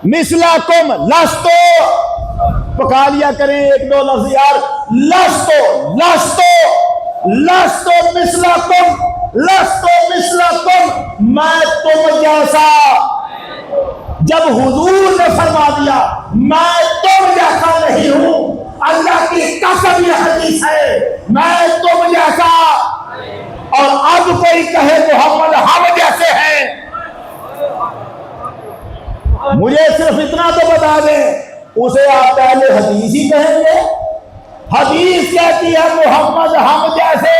مثلکم لستو، پکا لیا کریں ایک دو لفظ یار، لستو لستو لستو مثلکم، لستو مثلکم، میں تم جیسا. جب حضور نے فرما دیا میں تم جیسا نہیں ہوں، اللہ کی قسم یہ حدیث ہے، میں تم جیسا، اور اب کوئی کہے محمد ہم جیسے ہیں، مجھے صرف اتنا تو بتا دیں اسے آپ پہلے حدیث ہی کہیں گے؟ حدیث کہتی ہے محمد ہم جیسے،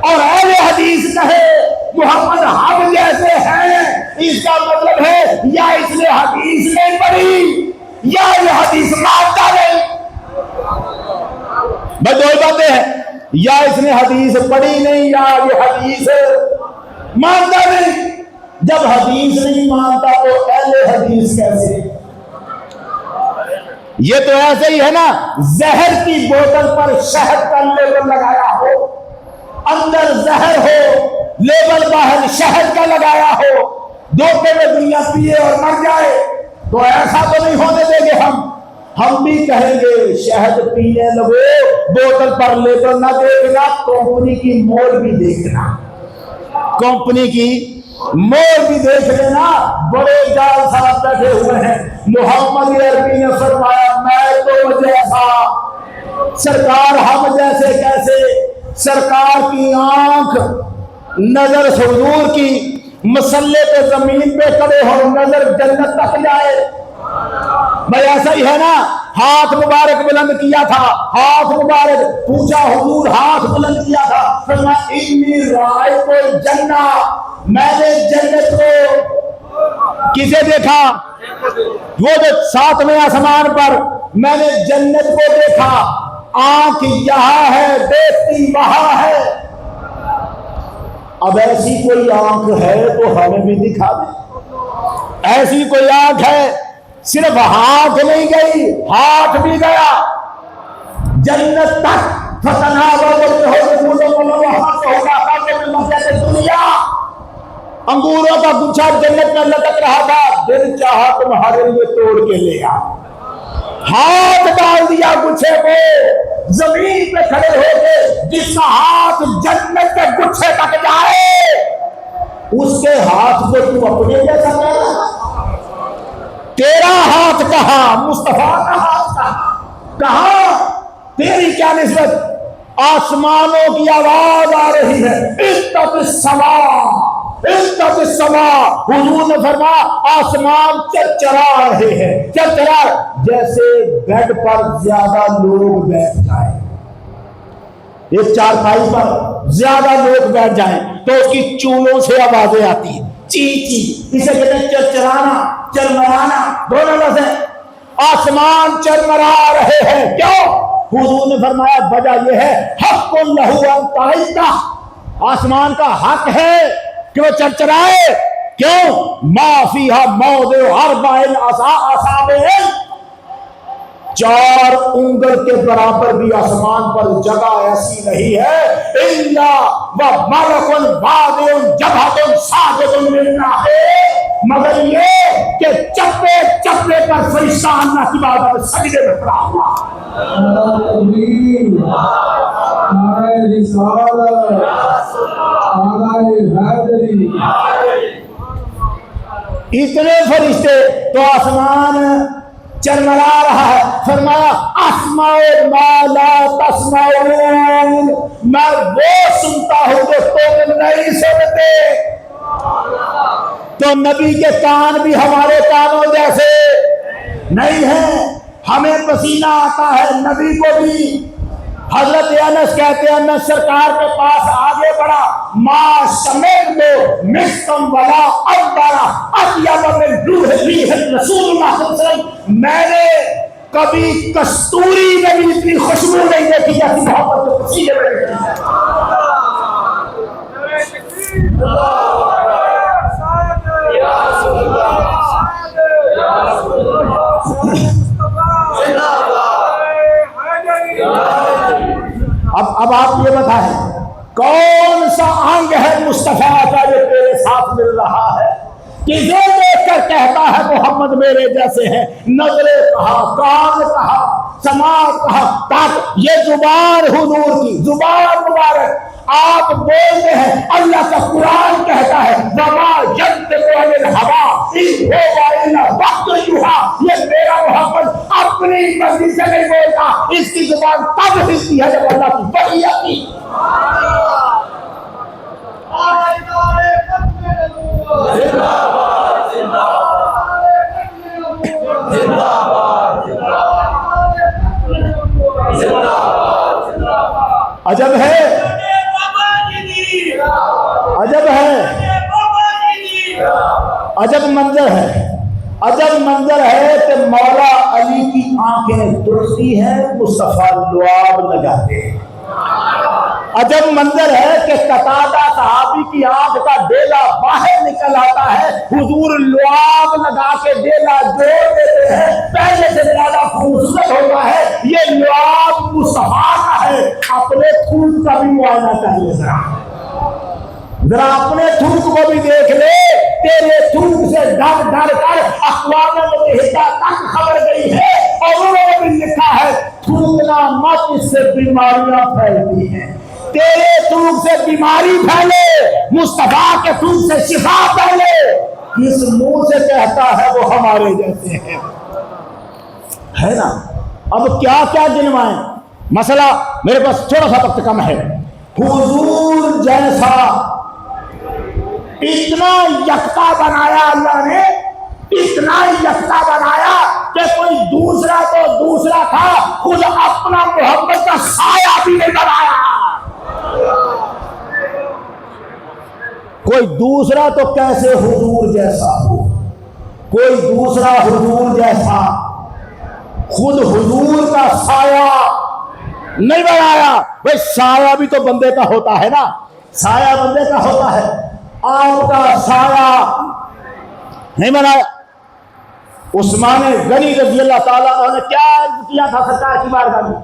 اور اہل حدیث کہے محمد ہم جیسے ہیں، اس کا مطلب ہے یا اس نے حدیث نہیں پڑھی یا یہ حدیث مانتا نہیں. بس دو باتیں ہیں، یا اس نے حدیث پڑھی نہیں یا یہ حدیث مانتا نہیں. جب حدیث نہیں مانتا تو اہل حدیث کیسے؟ یہ تو ایسے ہی ہے نا، زہر کی بوتل پر شہد کا لیبل لگایا ہو، اندر زہر ہو، لیبل باہر شہد کا لگایا ہو، دھوکے میں دنیا پیے اور مر جائے، تو ایسا تو نہیں ہونے دیں گے ہم بھی کہیں گے شہد پینے لگو، بوتل پر لیبل نہ دیکھنا، کمپنی کی مور بھی دیکھنا، کمپنی کی مور بھی دیکھ لینا. بڑے جال صاحب بیٹھے ہوئے ہیں، محمد عربی نے فرمایا میں تو جیسا، سرکار ہم جیسے کیسے؟ سرکار کی آنکھ نظر حضور کی مسلے پہ زمین پہ کھڑے ہو، نظر جنت تک جائے. بھائی ایسا ہی ہے نا، ہاتھ مبارک بلند کیا تھا، ہاتھ مبارک پوچھا حضور، ہاتھ بلند کیا تھا، فرمایا انی رأیت الجنہ، میں نے جنت کو کسے دیکھا؟ وہ جو ساتویں آسمان پر، میں نے جنت کو دیکھا، آنکھ یہاں ہے دیکھتی وہاں ہے. اب ایسی کوئی آنکھ ہے تو ہمیں بھی دکھا دے. ایسی کوئی آنکھ ہے، صرف ہاتھ نہیں گئی ہاتھ بھی گیا جنت تک. دنیا انگوروں کا گچھا جنت میں لٹک رہا تھا، دل چاہا تمہارے لیے توڑ کے لے آ. ہاتھ ڈال دیا گچھے کو، زمین پہ کھڑے ہو کے جس کا ہاتھ جنت کے گچھے تک جائے اس کے ہاتھ کو تم اپنے جیسا کہنا؟ تیرا ہاتھ کہاں؟ مصطفیٰ کا ہاتھ کہاں؟ تیری کیا نسبت؟ آسمانوں کی آواز آ رہی ہے، اتت السماء اتت السماء. حضور نے فرمایا آسمان چرچرا رہے ہیں، چرچرا جیسے بیڈ پر زیادہ لوگ بیٹھ جائیں، ایک چارپائی پر زیادہ لوگ بیٹھ جائیں تو اس کی چونوں سے آوازیں آتی ہیں، چی چی. اسے کہتے ہیں چرچرانا، چرمرانا، دونوں لفظ ہیں. آسمان چرمرا رہے ہیں، کیوں؟ حضور نے فرمایا وجہ یہ ہے حق لہ ان تعیشہ، آسمان کا حق ہے کہ وہ چرچرائے. کیوں؟ ما فیہا موضع اربع اصابع، 4 انگل کے برابر بھی آسمان پر جگہ ایسی نہیں ہے الا وملک واضع جبہۃ ساجد للہ، مگر یہ کہ چپے چپے پر فرشتہ اللہ کی عبادت سجدے میں پڑا ہوا. اتنے فرشتے تو آسمان چرمرا رہا ہے. فرمایا اسمع ما لا تسمعون، میں وہ سنتا ہوں جو تم نہیں سنتے. تو نبی کے کان بھی ہمارے کانوں جیسے نہیں ہیں، ہمیں پسینہ آتا ہے، نبی کو بھی. حضرت انس کہتے ہیں انس سرکار کے پاس آگے بڑھا، ما شمعت مسکم ولا ابرا اطیب من روح رسول اللہ صلی اللہ علیہ وسلم، میں نے کبھی کستوری میں بھی اتنی خوشبو نہیں دیکھی جیسی محبت کے پسینے میں دیکھی ہے. اب آپ یہ بتائیں کون سا انگ ہے مصطفیٰ کا جو تیرے ساتھ مل رہا ہے کہ یہ دیکھ کر کہتا ہے محمد میرے جیسے ہیں، نظریں کہا، کان کہا، سماع کہا، تک یہ زبان حضور کی زبان مبارک آپ بولتے ہیں، اللہ کا قرآن کہتا ہے وما ينطق عن الهوى ان هو الا وحی یوحی، یہ میرا محمد اپنی مرضی سے نہیں بولتا، اس کی زبان تب ہلتی ہے جب اللہ کی وحی آتی۔ عجب ہے، عجب ہے، عجب منظر ہے، عجب منظر ہے کہ مولا علی کی آنکھیں درستی ہیں، مصطفیٰ لعاب لگاتے ہیں۔ عجب منظر ہے کہ قتادہ صحابی کی آنکھ کا ڈیلا باہر نکل آتا ہے، حضور لعاب لگا کے ڈیلا جوڑ دیتے ہیں، پہلے سے زیادہ خوبصورت ہوتا ہے۔ یہ لعاب مصطفیٰ کا ہے، اپنے تھوک کا بھی معائنہ کر لے ذرا اپنے تھوک کو بھی دیکھ لے، تیرے تھوک سے ڈر ڈر کر اقوام متحدہ تک خبر گئی ہے، اور انہوں نے بھی لکھا ہے تھوکنا مت، اس سے بیماریاں پھیلتی ہیں۔ تیرے تھوک سے بیماری پھیلے، مصطفیٰ کے تھوک سے شفا پھیلے، کس منہ سے کہتا ہے وہ ہمارے جیسے ہیں، ہے نا؟ اب کیا کیا گنوائیں، مسئلہ میرے پاس تھوڑا سا وقت کم ہے۔ حضور جیسا اتنا یکتا بنایا اللہ نے، اتنا یکتا بنایا کہ کوئی دوسرا تو دوسرا تھا، خود اپنا محمد کا سایہ بھی نہیں بنایا۔ کوئی دوسرا تو کیسے حضور جیسا ہو، کوئی دوسرا حضور جیسا، خود حضور کا سایہ نہیں بنایا۔ بھئی سایہ بھی تو بندے کا ہوتا ہے نا، سایہ بندے کا ہوتا ہے، آپ کا سایہ نہیں بنایا۔ عثمان غنی رضی اللہ تعالیٰ عنہ نے کیا عرض کیا تھا سرکار کی بارگاہ میں،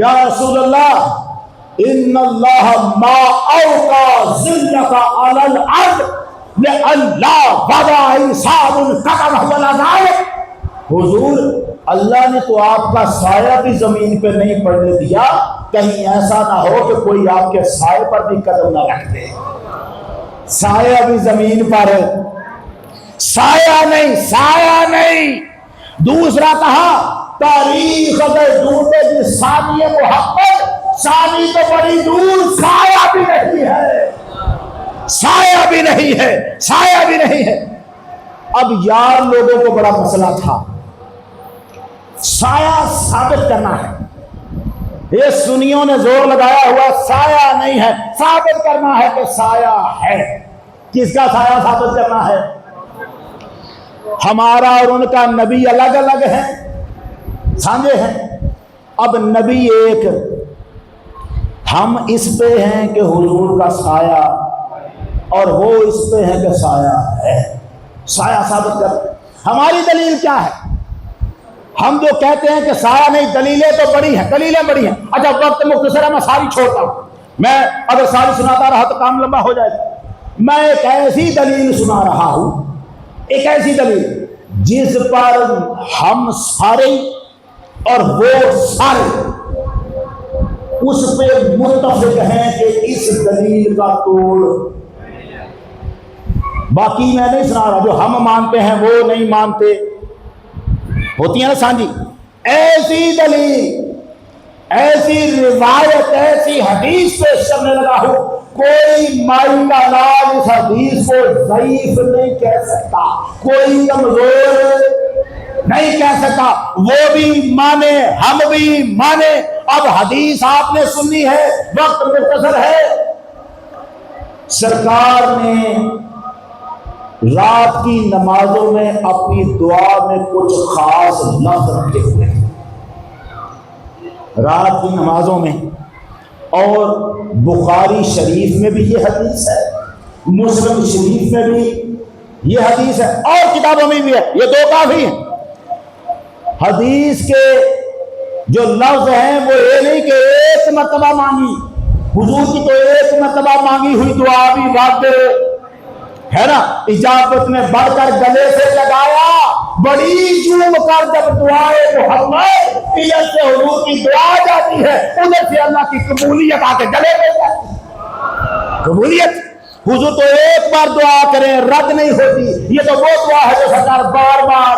یا رسول اللہ ان اللہ ما اوقع ذلک علی الارض لئلا وضع انسان قدمہ ولا ذلک۔ حضور اللہ نے تو آپ کا سایہ بھی زمین پہ نہیں پڑنے دیا، کہیں ایسا نہ ہو کہ کوئی آپ کے سائے پر بھی قدم نہ رکھ دے۔ سایہ بھی زمین پر، سایہ نہیں، سایہ نہیں۔ دوسرا کہا تاریخ اگر ڈھونڈے جی ثانی محمد، ثانی تو بڑی دور، سایہ بھی نہیں ہے، سایہ بھی نہیں ہے، سایہ بھی نہیں ہے۔ اب یار لوگوں کو بڑا مسئلہ تھا، سایہ ثابت کرنا ہے، یہ سنیوں نے زور لگایا ہوا سایہ نہیں ہے، ثابت کرنا ہے کہ سایہ ہے۔ کس کا سایہ ثابت کرنا ہے؟ ہمارا اور ان کا نبی الگ الگ ہے، سانجے ہیں۔ اب نبی ایک، ہم اس پہ ہیں کہ حضور کا سایہ، اور وہ اس پہ ہیں کہ سایہ ہے۔ سایہ ثابت کر، ہماری دلیل کیا ہے؟ ہم جو کہتے ہیں کہ سایہ نہیں، دلیلیں تو بڑی ہیں، دلیلیں بڑی ہیں۔ اچھا وقت مختصر ہے، میں ساری چھوڑتا ہوں، میں اگر ساری سناتا رہا تو کام لمبا ہو جائے گا۔ میں ایک ایسی دلیل سنا رہا ہوں، ایک ایسی دلیل جس پر ہم سارے اور وہ سارے اس پہ متفق ہیں کہ اس دلیل کا توڑ، باقی میں نہیں سنا رہا، جو ہم مانتے ہیں وہ نہیں مانتے، ہوتی ہے نا سانجی۔ ایسی دلیل، ایسی روایت، ایسی حدیث پیش کرنے لگا ہوں، کوئی مائی کا لال اس حدیث کو ضعیف نہیں کہہ سکتا، کوئی کمزور نہیں کہہ سکتا، وہ بھی مانے ہم بھی مانے۔ اب حدیث آپ نے سنی ہے، وقت مختصر ہے۔ سرکار نے رات کی نمازوں میں اپنی دعا میں کچھ خاص لفظ رکھے ہوئے ہیں، رات کی نمازوں میں، اور بخاری شریف میں بھی یہ حدیث ہے، مسلم شریف میں بھی یہ حدیث ہے، اور کتابوں میں بھی ہے، یہ دو کافی ہیں۔ حدیث کے جو لفظ ہیں وہ یہ نہیں کہ ایک مرتبہ مانگی، حضور کی تو ایک مرتبہ مانگی ہوئی دعا بھی واقع ہے نا، اجابت نے بڑھ کر گلے سے لگایا، بڑی جھوم کر جب دعائے محمد ادھر سے حضور کی دعا جاتی ہے، ادھر سے اللہ کی قبولیت آ کے گلے پہ جاتی ہے۔ قبولیت حضور تو ایک بار دعا کریں رد نہیں ہوتی، یہ تو وہ دعا ہے جو سرکار بار بار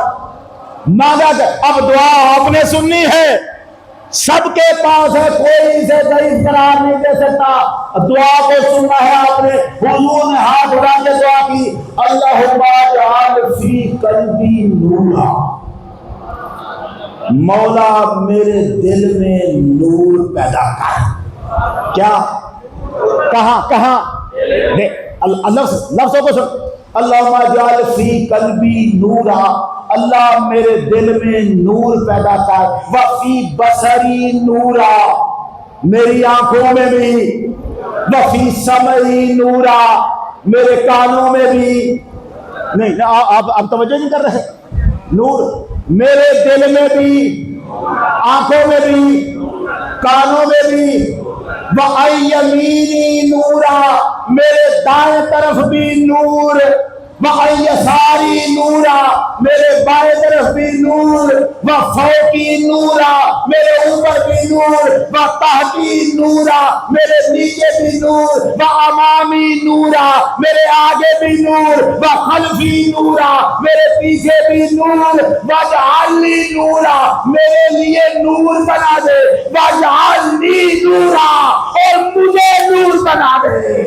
مانگا جائے۔ اب دعا آپ نے سننی ہے، سب کے پاس ہے، کوئی اسے ضعیف قرار نہیں دے سکتا۔ دعا کو سننا ہے آپ نے۔ حضور نے ہاتھ اٹھا کے دعا کی، اللہم اجعل فی قلبی نورا، مولا میرے دل میں نور پیدا کر۔ کیا کہاں لفظوں کو سن، اللہم اجعل فی قلبی نورا، اللہ میرے دل میں نور پیدا کر، وفی بصری نورا، میری آنکھوں میں بھی، وفی سمعی نورا، میرے کانوں میں بھی، نہیں آپ توجہ نہیں کر رہے، نور میرے دل میں بھی، آنکھوں میں بھی، کانوں میں بھی، وَعَنْ يَمِينِي نورا، میرے دائیں طرف بھی نور، وَعَنْ يَسَارِي نورا، میرے بائیں طرف بھی نور، وَفَوْقِي نورا، میرے اوپر بھی نور، وَتَحْتِي نورا، میرے نیچے بھی نور، وَأَمَامِي نورا، میرے آگے بھی نور، وَخَلْفِي نورا، میرے پیچھے بھی نور، وَاجْعَلْ لِي نورا، میرے لیے نور بنا دے، وَاجْعَلْ لِي نورا، اور مجھے نور بنا دے۔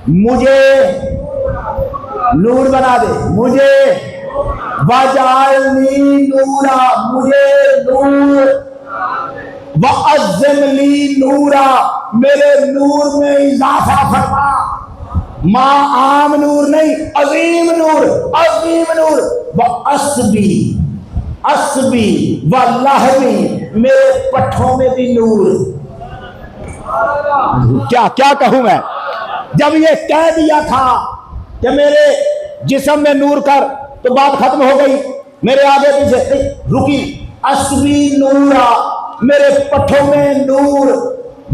مجھے نور بنا دے، مجھے وَاجْعَلْنِي نورا، مجھے نور، وَأَعْظِمْ لِي نورا، میرے نور میں اضافہ فرما، ماں عام نور نہیں، عظیم نور، عظیم نور، وَأَسْبِي، اسبی وَلَحْمِی، میرے پٹھوں میں بھی نور۔ کیا کہوں میں، جب یہ کہہ دیا تھا کہ میرے جسم میں نور کر تو بات ختم ہو گئی، میرے آگے پیچھے رکی، اسبی نورا، میرے پٹھوں میں نور،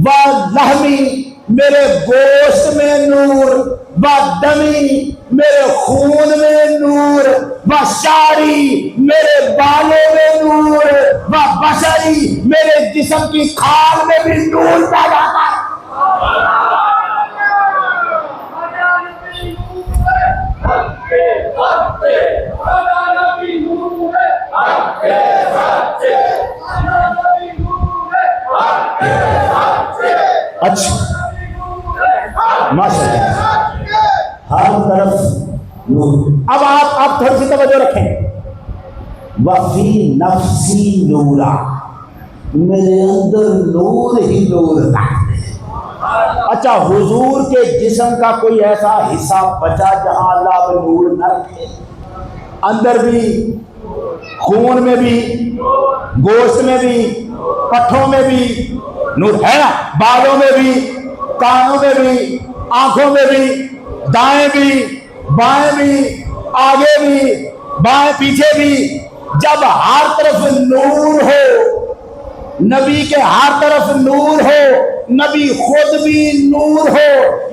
وَلَحْمِی، میرے گوشت میں نور، وَدَمِی، میرے خون میں نور، وَشَعْرِی، میرے بالوں میں نور، وَبَشَرِی، میرے جسم کی کھال میں بھی نور پیدا کر۔ اچھا ماشاء اللہ، ہر طرف نور۔ اب آپ تھوڑی سی توجہ رکھیں، وفی نفسی نورا، میرے اندر نور ہی نور رکھتے۔ اچھا، حضور کے جسم کا کوئی ایسا حصہ بچا جہاں اللہ میں نور نہ رکھے؟ اندر بھی، خون میں بھی، گوشت میں بھی، پٹھوں میں بھی نور ہے نا، بالوں میں بھی، کانوں میں بھی، آنکھوں میں بھی، دائیں بھی، بائیں بھی، آگے بھی، بائیں پیچھے بھی۔ جب ہر طرف نور ہو، نبی کے ہر طرف نور ہو، نبی خود بھی نور ہو،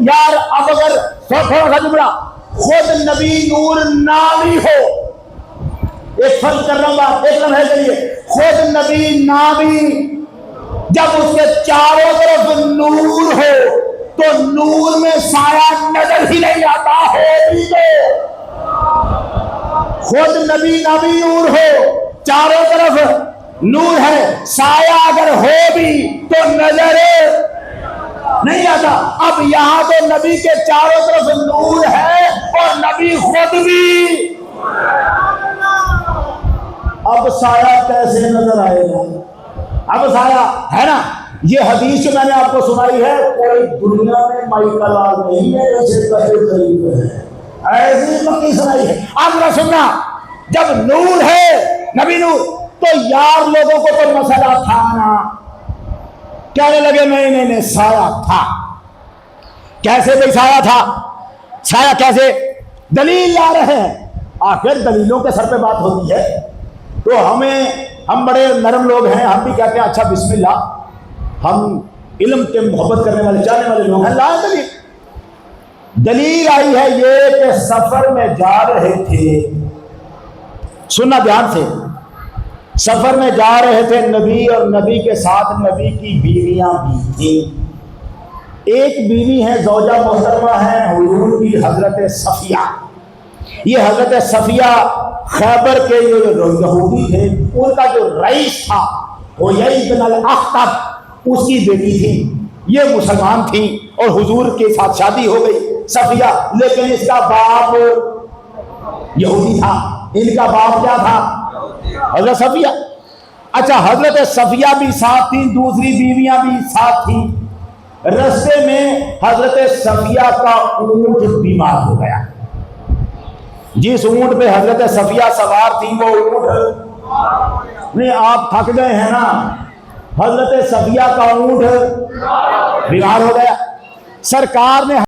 یار اب اگر تھوڑا سا جملہ، خود نبی نور نہ بھی ہو، ایک فرض کر رہا ہوں بات، ایک لمحے کے لیے، خود نبی نہ بھی، جب اس کے چاروں طرف نور ہو تو نور میں سایہ نظر ہی نہیں آتا ہے بھی تو، خود نبی نہ بھی نور ہو، چاروں طرف نور ہے، سایہ اگر ہو بھی تو نظر نہیں آتا۔ اب یہاں تو نبی کے چاروں طرف نور ہے اور نبی خود بھی، اب سایہ کیسے نظر آئے گا؟ اب سایہ ہے نا، یہ حدیث جو میں نے آپ کو سنائی ہے، کوئی دنیا میں مائیکل آل نہیں ہے ایسے کہے قریب ہے، ایسی مکی سنائی ہے۔ اب نہ سننا، جب نور ہے نبی نور تو یار لوگوں کو تو مسئلہ تھا نا، کہنے لگے نہیں سایہ تھا۔ کیسے بھئی سایہ تھا؟ سایہ کیسے؟ دلیل لا رہے ہیں، آخر دلیلوں کے سر پہ بات ہوتی ہے، تو ہم بڑے نرم لوگ ہیں، ہم بھی کہتے ہیں اچھا بسم اللہ، ہم علم کے محبت کرنے والے چاہنے والے لوگ ہیں، لائے دلیل۔ دلیل آئی ہے یہ کہ سفر میں جا رہے تھے، سننا دھیان سے، سفر میں جا رہے تھے نبی، اور نبی کے ساتھ نبی کی بیویاں بھی تھیں۔ ایک بیوی ہے زوجہ محترمہ ہے حضور کی حضرت صفیہ۔ یہ حضرت صفیہ خیبر کے یہودی تھے، ان کا جو رئیس تھا حیی بن الاخطب، اس کی بیٹی تھی، یہ مسلمان تھی اور حضور کے ساتھ شادی ہو گئی صفیہ، لیکن اس کا باپ یہودی تھا۔ ان کا باپ کیا تھا؟ حضرت صفیہ۔ اچھا، حضرت صفیہ بھی ساتھ تھی، دوسری بیویاں بھی ساتھ تھیں۔ رستے میں حضرت صفیہ کا اونٹ بیمار ہو گیا۔ جس اونٹ پہ حضرت صفیہ سوار تھی وہ اونٹ نہیں، آپ تھک گئے ہیں نا، حضرت صفیہ کا اونٹ بیمار ہو گیا۔ سرکار نے